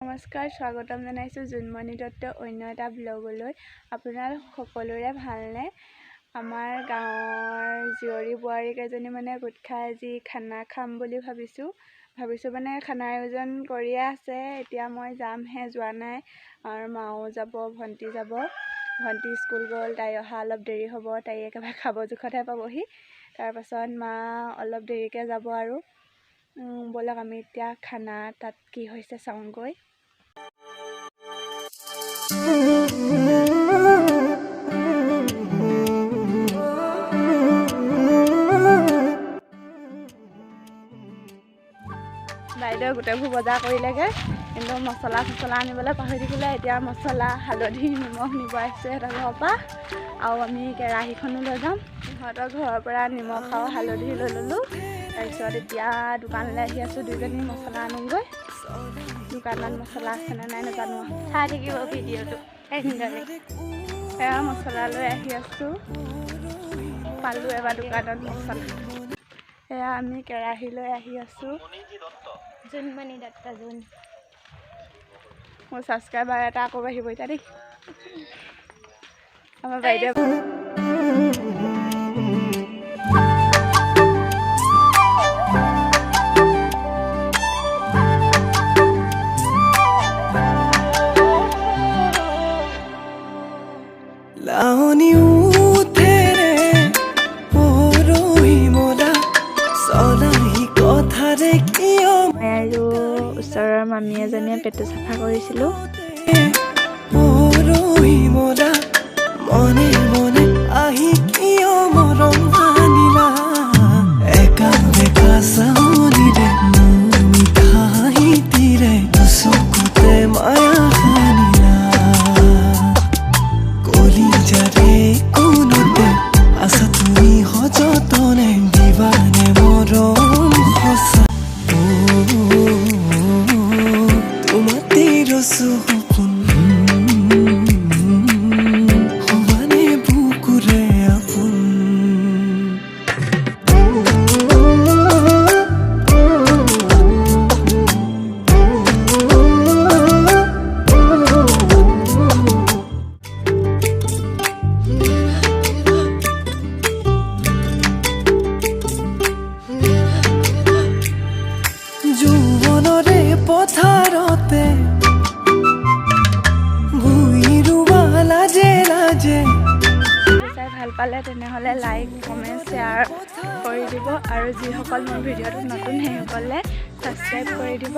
নমস্কাৰ, স্বাগতম জনাইছোঁ জোনমণি দত্ত অন্য এটা ব্লগলৈ। আপোনাৰ সকলোৰে ভালনে? আমাৰ গাঁৱৰ জীয়ৰী বোৱাৰী কেইজনী মানে গোট খাই আজি খানা খাম বুলি ভাবিছোঁ মানে খানাৰ আয়োজন কৰিয়ে আছে। এতিয়া মই যামহে, যোৱা নাই। আৰু মাও যাব, ভণ্টি যাব। ভণ্টি স্কুল গ'ল, তাই অহা অলপ দেৰি হ'ব। তাই একেবাৰে খাব জোখতহে পাবহি। তাৰপাছত মা অলপ দেৰিকৈ যাব। আৰু ব'লক আমি এতিয়া খানা তাত কি হৈছে চাওঁগৈ। বাইদেউ গোটেইবোৰ বজাৰ কৰিলেগৈ, কিন্তু মছলা আনিবলৈ পাহৰি থাকিলে। এতিয়া মছলা, হালধি, নিমখ নিব আহিছোঁ সিহঁতৰ ঘৰৰ পৰা। আৰু আমি কেৰাহীখনো লৈ যাম। সিহঁতৰ ঘৰৰ পৰা নিমখ আৰু হালধি লৈ ল'লোঁ। তাৰপিছত এতিয়া দোকানলৈ আহি আছোঁ, দুইজনী মছলা আনোগৈ। দোকানত মছলা আছেনে নাই নাজানো, চাই থাকিব ভিডিঅ'টো। সেয়া মছলা লৈ আহি আছোঁ। পালোঁ এবাৰ দোকানত মছলা। এয়া আমি কেৰাহী লৈ আহি আছোঁ। জোনমণি দত্ত মোৰ ছাবস্ক্ৰাইবাৰ এটা আকৌ বাঢ়িব এতিয়া দেই। আমাৰ বাইদেউ লাউনি উঠেৰে পৰহি মলা চলাহি কথাৰে কিয় আৰু ওচৰৰ মামী এজনীয়ে পেটু চাফা কৰিছিলোঁ। পৰহি মলা মনে মনে আহি কিয় মৰম আনিলা একা বেকা চাউনিৰে মিঠা হাঁহিতিৰে চকুতে মায়া সানিলা কলিজাৰে কোনোতে আছা তুমি সযতনে দিবানে মৰম সঁচা তোমাতে ৰচু সপোন সমানে বুকুৰে আপোন যৌৱনৰে পথাৰতে ভূঁই ৰুৱা লাজে লাজে। চাই ভাল পালে তেনেহ'লে লাইক, কমেণ্ট, শ্বেয়াৰ কৰি দিব। আৰু যিসকল মোৰ ভিডিঅ'টো নতুন সেইসকলে ছাবস্ক্ৰাইব কৰি দিব।